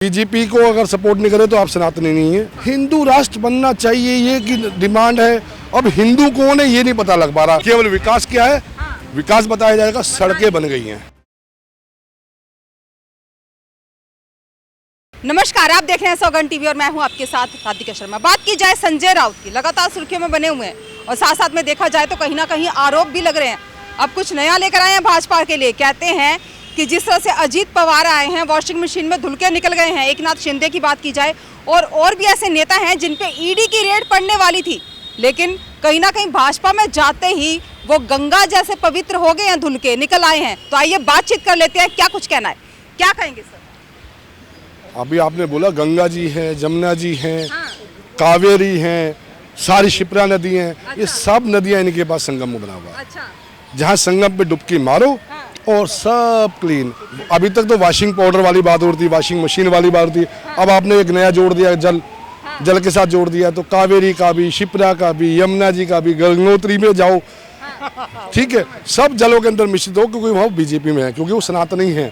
BJP को अगर support नहीं करे तो आप सनातनी नहीं है। हिंदू राष्ट्र बनना चाहिए ये की डिमांड है। अब हिंदू कौन है ये नहीं पता लग पा रहा। केवल विकास क्या है, विकास बताया जाएगा, सड़कें बन गई हैं। नमस्कार, आप देख रहे हैं सौगन टीवी और मैं हूं आपके साथ राधिका शर्मा। बात की जाए संजय राउत की, लगातार सुर्खियों में बने हुए हैं और साथ साथ में देखा जाए तो कहीं ना कहीं आरोप भी लग रहे हैं। अब कुछ नया लेकर आए हैं भाजपा के लिए। कहते हैं कि जिस तरह से अजीत पवार आए हैं, वॉशिंग मशीन में धुल के निकल गए हैं। एकनाथ शिंदे की बात की जाए और भी ऐसे नेता हैं जिन पे ईडी की रेड पड़ने वाली थी, लेकिन कहीं ना कहीं भाजपा में जाते ही वो गंगा जैसे पवित्र हो गए हैं, धुल के निकल आए हैं। तो आइए बातचीत कर लेते हैं, क्या कुछ कहना है, क्या कहेंगे सर? अभी आपने बोला गंगा जी हैं, जमुना जी हैं, कावेरी हैं, सारी शिप्रा नदी हैं। ये सब नदियां इनके पास संगम में बना हुआ है। जहाँ संगम पे डुबकी मारो और सब क्लीन। अभी तक तो वॉशिंग पाउडर वाली बात होती, वॉशिंग मशीन वाली बात होती। अब आपने एक नया जोड़ दिया, जल के साथ जोड़ दिया, तो कावेरी का भी, शिप्रा का भी, यमुना जी का भी, गंगोत्री में जाओ, ठीक है, सब जलों के अंदर मिश्रित हो, क्योंकि वो बीजेपी में है, क्योंकि वो सनातनी है।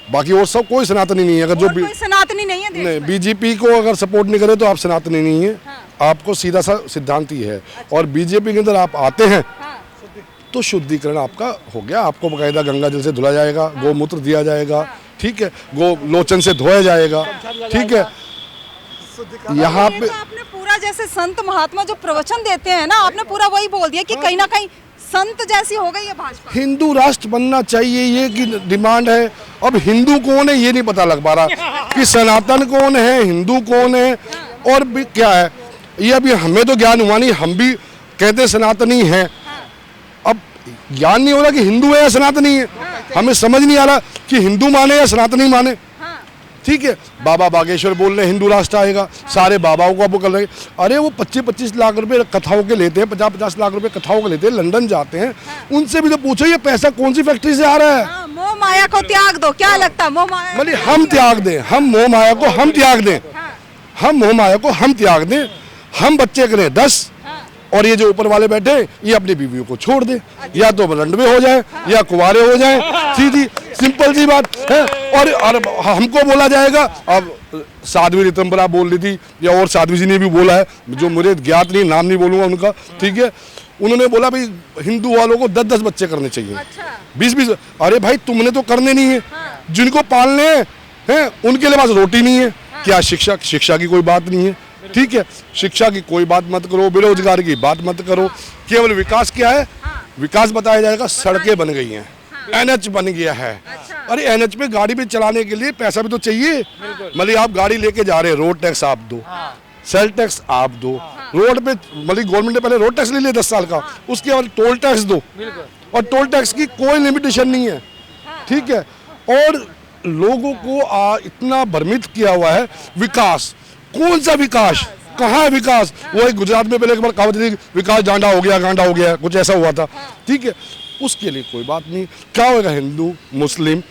बाकी और सब कोई सनातनी नहीं है। अगर जो कोई सनातनी नहीं है देश में। बीजेपी को अगर सपोर्ट नहीं करे तो आप सनातनी नहीं है। आपको सीधा सा सिद्धांत ही है। और बीजेपी के अंदर आप आते हैं तो शुद्धिकरण आपका हो गया। आपको बकायदा गंगा जल से धुला जाएगा, गोमूत्र दिया जाएगा, ठीक है, गो लोचन से धोया जाएगा, ठीक है। यहाँ पे आपने पूरा जैसे संत महात्मा जो प्रवचन देते हैं ना, आपने पूरा वही बोल दिया कि कहीं ना कहीं संत जैसी हो गई है भाजपा। हिंदू राष्ट्र बनना चाहिए ये की डिमांड है। अब हिंदू कौन है ये नहीं पता लग पा रहा कि सनातन कौन है, हिंदू कौन है और भी क्या है। ये अभी हमें तो ज्ञान हुआ नहीं, हम भी कहते सनातनी हैं। अब ज्ञान नहीं हो रहा कि हिंदू है या सनातनी है। हमें समझ नहीं आ रहा कि हिंदू माने या सनातनी माने, ठीक है। बाबा बागेश्वर बोल रहे हिंदू राष्ट्र आएगा, सारे बाबाओं को अब कर रहे। अरे वो 25-25 लाख रुपए कथाओं के लेते हैं, 50-50 लाख रुपए कथाओं के लेते हैं, लंदन जाते हैं। उनसे भी तो पूछो ये पैसा कौन सी फैक्ट्री से आ रहा है। मोह माया को त्याग दो, क्या लगता है मोह माया? मतलब हम त्याग दें, हम मोह माया को हम त्याग दें, हम मोह माया को हम त्याग दें। हम बच्चे करें 10 और ये जो ऊपर वाले बैठे ये अपनी बीवियों को छोड़ दे, या तो रंडवे हो जाए या कुंवारे हो जाए, सीधी सिंपल सी बात है। और हमको बोला जाएगा, अब साध्वी ऋतंबरा बोल रही थी या और साध्वी जी ने भी बोला है, जो मुझे ज्ञात नहीं, नाम नहीं बोलूंगा उनका, ठीक है। उन्होंने बोला भाई हिंदू वालों को 10-10 बच्चे करने चाहिए, 20-20। अरे भाई तुमने तो करने नहीं है, जिनको पालने हैं उनके लिए पास रोटी नहीं है। क्या शिक्षा की कोई बात नहीं है, ठीक है। शिक्षा की कोई बात मत करो, बेरोजगार की बात मत करो। केवल विकास क्या है, विकास बताया जाएगा, सड़कें बन गई हैं, NH बन गया है। अरे NH पे गाड़ी पे चलाने के लिए पैसा भी तो चाहिए। मतलब आप गाड़ी लेके जा रहे हैं, रोड टैक्स आप दो, सेल टैक्स आप दो, रोड पे मतलब गवर्नमेंट ने पहले रोड टैक्स ले लिया 10 साल का, उसके बाद टोल टैक्स दो, और टोल टैक्स की कोई लिमिटेशन नहीं है, ठीक है। और लोगों को इतना भ्रमित किया हुआ है। विकास कौन सा विकास, कहाँ है विकास? वो एक गुजरात में पहले एक बार कहावत थी, विकास डांडा हो गया, गांडा हो गया, कुछ ऐसा हुआ था, ठीक है। उसके लिए कोई बात नहीं। क्या होगा, हिंदू मुस्लिम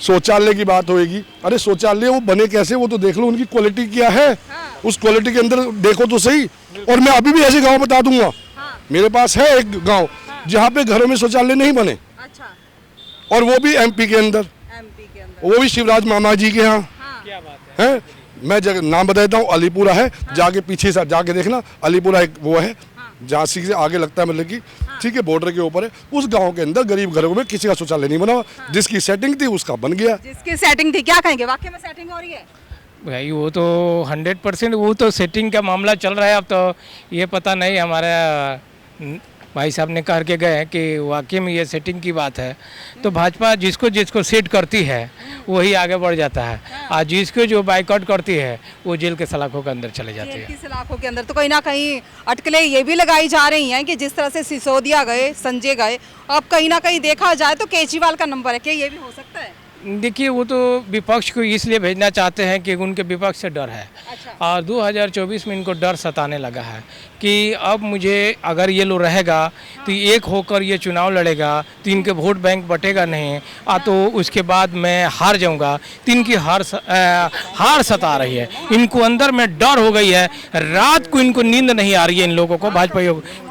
शौचालय की बात होगी। अरे शौचालय वो बने कैसे, वो तो देख लो, उनकी क्वालिटी क्या है, उस क्वालिटी के अंदर देखो तो सही। और मैं अभी भी ऐसे गाँव बता दूंगा, मेरे पास है एक गाँव जहाँ पे घरों में शौचालय नहीं बने, और वो भी MP के अंदर, वो भी शिवराज मामा जी के यहाँ है। मैं नाम बता देता हूँ, अलीपुरा है, जाके पीछे से जाके देखना, अलीपुरा एक वो है झांसी से आगे लगता है, मतलब कि ठीक है, बॉर्डर के ऊपर है। उस गांव के अंदर गरीब घरों में किसी का शौचालय नहीं बना। जिसकी सेटिंग थी उसका बन गया। जिसकी सेटिंग थी, क्या कहेंगे, वाकई में सेटिंग हो रही है? भाई वो तो 100% वो तो सेटिंग का मामला चल रहा है। अब तो ये पता नहीं, हमारा भाई साहब ने कह के गए कि वाकई में ये सेटिंग की बात है। तो भाजपा जिसको जिसको सेट करती है वही आगे बढ़ जाता है, और जिसको जो बाइकआउट करती है वो जेल के सलाखों के अंदर चले जाते हैं। जेल की सलाखों के अंदर तो कहीं ना कहीं अटकलें ये भी लगाई जा रही हैं कि जिस तरह से सिसोदिया गए, संजय गए, अब कहीं ना कहीं देखा जाए तो केजरीवाल का नंबर है, क्या ये भी हो सकता है? देखिए वो तो विपक्ष को इसलिए भेजना चाहते हैं कि उनके विपक्ष से डर है। और 2024 में इनको डर सताने लगा है कि अब मुझे अगर ये लोग रहेगा तो एक होकर ये चुनाव लड़ेगा तो इनके वोट बैंक बटेगा नहीं, तो उसके बाद मैं हार जाऊंगा। तो इनकी हार सता रही है, इनको अंदर में डर हो गई है। रात को इनको नींद नहीं आ रही है, इन लोगों को भाजपा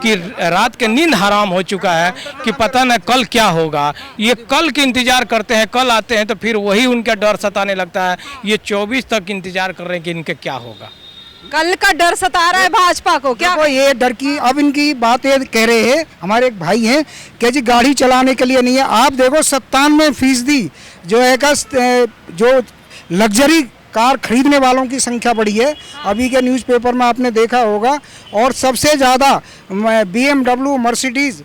की रात के नींद हराम हो चुका है कि पता न कल क्या होगा। ये कल के इंतजार करते हैं, कल आते हैं हैं तो फिर वही उनका डर सताने लगता है। ये 24 तक इंतजार कर रहे हैं कि इनके क्या होगा। कल का डर सता रहा है भाजपा को क्या? देखो ये डर की अब इनकी बात ये कह रहे हैं, हमारे एक भाई हैं कि जी गाड़ी चलाने के लिए नहीं है। आप देखो 97% जो है का जो लग्जरी कार खरीदने वालों की संख्या बढ़ी है। अभी के न्यूज़पेपर में आपने देखा होगा, और सबसे ज़्यादा BMW मर्सिडीज़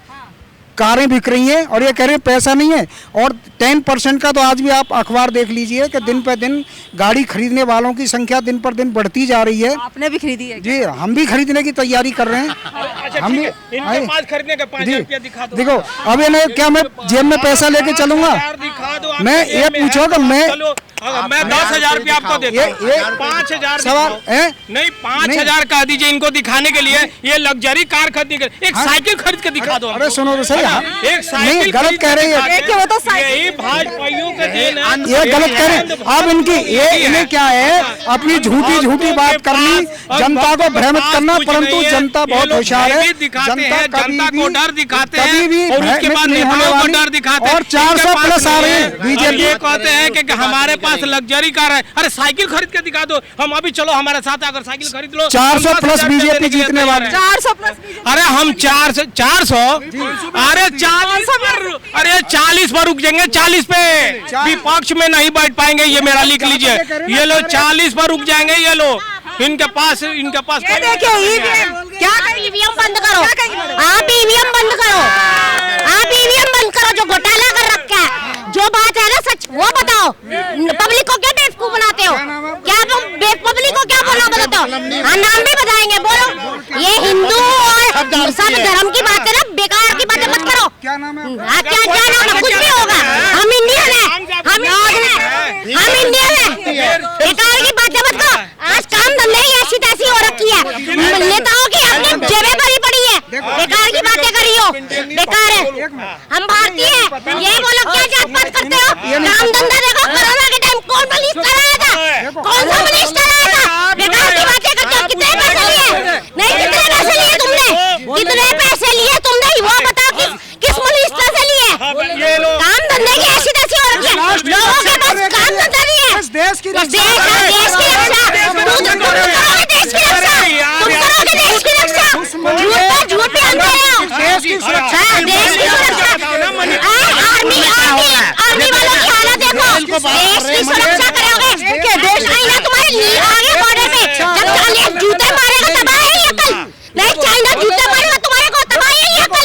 कारें बिक रही हैं, और ये कह रहे हैं पैसा नहीं है। और 10% का तो आज भी आप अखबार देख लीजिए कि दिन पर दिन गाड़ी खरीदने वालों की संख्या दिन पर दिन बढ़ती जा रही है। आपने भी खरीदी है? जी हम भी खरीदने की तैयारी कर रहे हैं। हम भी इनके पास खरीदने का 5,000 रुपया दिखा दो। देखो अब इन्हें क्या मैं जेब में पैसा लेके चलूंगा? मैं ये पूछो कि मैं 10,000 रुपया आपको देता हूं। 5,000 सवाल है नहीं, 5,000 कह दीजिए इनको दिखाने के लिए। ये लग्जरी कार खरीदने के, एक साइकिल खरीद के दिखा दो। अरे सुनो तो सही, एक साइकिल नहीं गलत कह रही है, देखिए वो तो यही भाजपाइयों का देन है। ये गलत कह रहे हैं। अब इनकी ये इन्हें क्या है, अपनी झूठी बात करनी, जनता को भ्रमित करना, परंतु जनता बहुत होशियार है। जनता को डर दिखाते हैं कभी भी और उसके बाद नहीं होने नेताओं को वाली। डर दिखाते हैं। और 400 प्लस आ रहे हैं बीजेपी। ये कहते हैं कि हमारे पास लग्जरी कार है। अरे साइकिल खरीद के दिखा दो, हम अभी चलो हमारे साथ अगर साइकिल खरीद लो। 400 प्लस बीजेपी जीतने वाले। 400 प्लस। अरे हम 400 अरे 40 पर रुक जाएंगे। 40 पे विपक्ष में नहीं बैठ पाएंगे। ये मेरा लिख लीजिए, ये लोग 40 पर रुक जाएंगे। ये लोग इनके पास ये देखिए ईवीएम क्या ईवीएम बंद करो, आप ईवीएम बंद करो, आप ईवीएम बंद करो। जो घोटाला कर रखा है, जो बात है ना सच वो बताओ। पब्लिक को क्या बेवकूफ बनाते हो? क्या तुम पब्लिक को क्या बोलना बताते हो? हाँ नाम भी बताएंगे, बोलो। ये हिंदू और सब धर्म की बातें ना, बेकार की बातें मत करो। क्या नाम है? क्या नाम है? कुछ भी होगा। हम इंडियन है, हम इंडियन है। बेकार की बातें मत करो। आज काम धंधे ही ऐसी तैसी हो रखी है, नेताओं की अपनी जेबें भरी पड़ी है। बेकार की बातें करी हो, बेकार है। हम भारतीय हैं, ये बोलो क्या जात पात करते हो? काम धंधा देखो, कोरोना के टाइम कौन मिनिस्टर आया था? कौन सा मिनिस्टर आया था? बेकार की बातें करते हो। कितने पैसे लिए? नहीं, कितने पैसे लिए तुमने? कितने पैसे लिए तुमने? वो बताओ किस मिनिस्टर से लिए? काम धंधे की ऐसी तैसी हो रखी है, लोगों के पास काम धंधा नहीं है। देश की देश की रक्षा, तुम करोगे देश की रक्षा, तुम करोगे देश की रक्षा। झूठ पे अंधे हो। देश की सुरक्षा, देश की सुरक्षा। आर्मी वालों की हालत देखो। देश की सुरक्षा करोगे, देश चाइना तुम्हारे आगे बॉर्डर पे जब चाइना जूते मारेगा तब आएगी अकल। नहीं, चाइना जूते मारेगा तुम्हारे को तब आएगी अकल।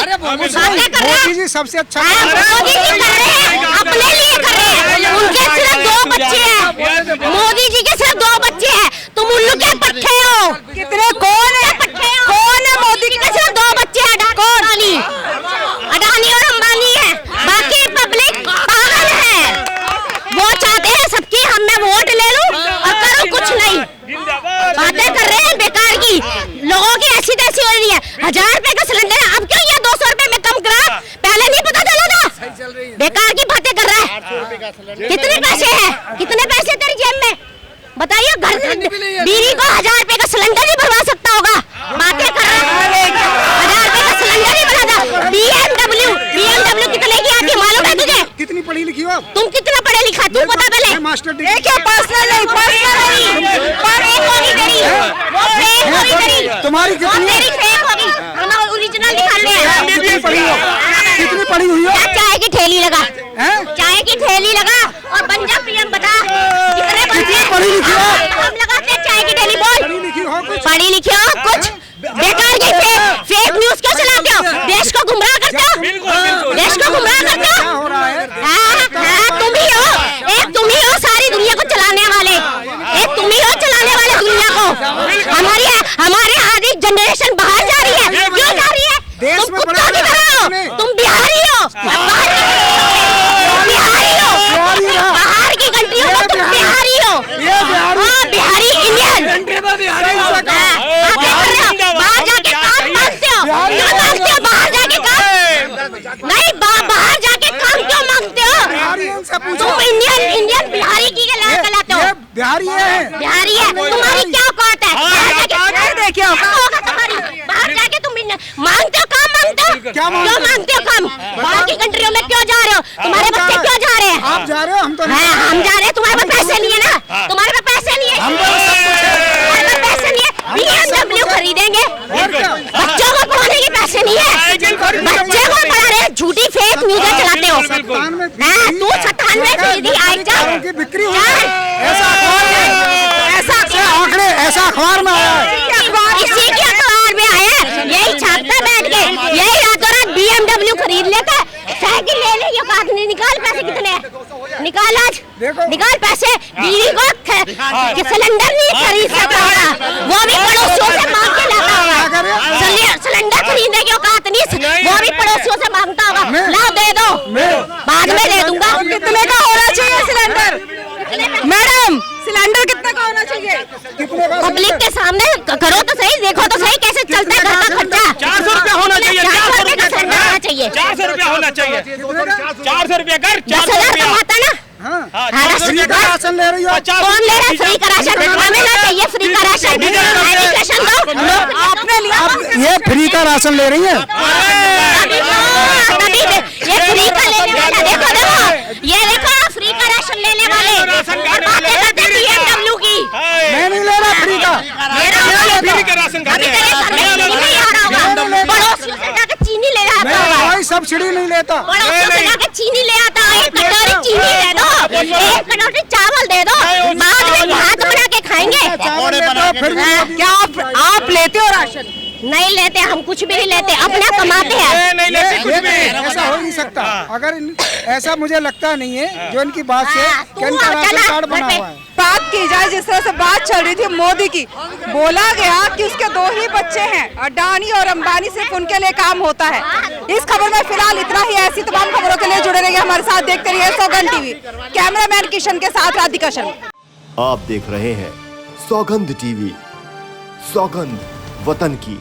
बातें कर रहे मोदी जी सबसे अच्छा मोदी जी कर रहे हैं, अपने लिए कर रहे हैं। उनके सिर्फ 2 बच्चे हैं, मोदी जी के सिर्फ 2 बच्चे हैं। तुम उल्लू के पट्टे हो। कितने कौन है? कौन है? मोदी के सिर्फ 2 बच्चे हैं, अडानी और अंबानी है। बाकी पब्लिक पागल है। वो चाहते हैं सबकी मैं वोट ले लूं और करूं कुछ नहीं। बातें कर रहे हैं बेकार की, लोगों की ऐसी तैसी हो रही है। 1000 रुपए का सिलेंडर है, अब क्यों ये 200 रुपए में कम करा? पहले नहीं पता चला था? बेकार की बातें कर रहा है। कितने पैसे हैं? कितने पैसे तेरी जेब में? बताइए, घर बीवी को 1000 रुपए का सिलेंडर ही भरवा सकता होगा। बातें कर रहा है, 1000 रुपए का सिलेंडर ही भरा। BMW कितने की आती है मालूम है तुझे? कितनी पढ़ी लिखी हो? तुम कितना पढ़े लिखा? तू पता पहले। मास्टर क्या पर्सनल नहीं, फेक होगी तेरी, वो फेक होगी तेरी, तुम्हारी कितनी तेरी फेक होगी। हम ओरिजिनल निकाल ले। कितनी पढ़ी हो? कितनी पढ़ी हुई हो? चाय की ठेली लगा, हैं? चाय की ठेली लगा और बन जा पीएम। बता कितने पढ़ी लिखी हो? हम लगाते हैं चाय की ठेली। बोल पढ़ी लिखी हो कुछ? पढ़ी लिखी हो कुछ? बेकार की फेक न्यूज क्यों चलाते हो? देश को गुमराह करते हो, देश को गुमराह करते हो। क्या हो रहा है? तुम ही हो, एक तुम ही हो सारी दुनिया को चलाने वाले, एक तुम ही हो चलाने वाले दुनिया को। हमारे आधी जनरेशन बाहर जा रही है, क्यों जा रही है? देश तुम में कुत्तों की तरह हो, तुम बिहारी हो, बाहर की कंट्रियों में तुम बिहारी हो। हाँ, बिहारी इंडियन। बाहर जाके काम मांगते हो, क्यों मांगते हो? बाहर जाके काम नहीं, बाहर जाके काम क्यों मांगते हो? तुम इंडियन बिहारी की कहलाते हो। बिहारी है, बिहारी है, तुम्हारी क्या औकात है? देखिए होगा तुम्हारी। बाहर जाके तुम मांगते हो, काम मांगते हो, क्यों मांगते हो काम? बाहर की कंट्रियों में क्यों जा रहे हो? तुम्हारे बच्चे क्यों जा रहे हैं? आप जा रहे हो, हम तो है, हम जा रहे हैं, तुम्हारे पास पैसे नहीं है ना, तुम्हारे पास पैसे नहीं है, तुम्हारे पास पैसे नहीं है, BMW खरीदेंगे, बच्चों को पढ़ाने के पैसे नहीं है, बच्चे को पढ़ा रहे, झूठी फेक न्यूज़ चलाते हो। तू 97 खरीदी, आज जा बिक्री हुई है, ऐसा आंकड़े ऐसा अखबार में आया है, इसी के अखबार में आया है, यही छापता बैठ के, यही रातों रात BMW खरीद लेता है, साइकिल ले ले, ये बात नहीं, निकाल पैसे कितने हैं, निकाल आज, निकाल पैसे, बीवी को सिलेंडर नहीं खरीद सकता होगा, वो भी पड़ोसियों से मांग के लाता होगा, सिलेंडर खरीदने की औकात नहीं, वो भी पड़ोसियों से मांगता होगा, ला दे दो, बाद में दे दूंगा। कितने का होना चाहिए सिलेंडर? मैडम, सिलेंडर कितने का होना चाहिए? पब्लिक के सामने करो तो सही, देखो तो सही कैसे चलता है घर का खर्चा। 400 रुपया होना चाहिए, 400 रुपये का सिलेंडर होना चाहिए, 400 रुपया होना चाहिए, 400 रुपया कर, 10,000 कमाता ना। फ्री का राशन ले रही हो, कौन ले रहा है फ्री का राशन? हमें ना चाहिए फ्री का राशन, एजुकेशन दो, आपने लिया, ये फ्री का राशन ले रही है, तभी ये फ्री का लेने वाला, देखो देखो, ये देखो फ्री का राशन लेने वाले, बातें करते BMW की, मैं नहीं ले रहा फ्री का, फ्री का राशन अभी तेरे घर में चीनी नहीं आ रहा होगा, पड़ोसियों से जाकर चीनी ले आता होगा, कोई सब्सिडी नहीं लेता, पड़ोसियों से जाकर चीनी ले आता, एक कटोरी चीनी दे दो, एक कटोरी चावल दे दो, बाद में भात बना के खाएंगे। फिर क्या आप लेते हो राशन? नहीं लेते, हम कुछ भी नहीं लेते, अपना कमाते हैं। नहीं लेते कुछ भी। ऐसा हो नहीं सकता, अगर ऐसा मुझे लगता नहीं है जो इनकी बात से तू कि इनका राशन चला कार्ड घर बना पे। हुआ है। बात की जाए, जिस तरह से बात चल रही थी मोदी की, बोला गया कि उसके 2 ही बच्चे हैं, अडानी और अंबानी, सिर्फ उनके लिए काम होता है। इस खबर में फिलहाल इतना ही। ऐसी तमाम खबरों के लिए जुड़े रहिए हमारे साथ, देखते रहिए सौगंध टीवी। कैमरामैन किशन के साथ राधिका शर्मा। आप देख रहे हैं सौगंध टीवी, सौगंध वतन की।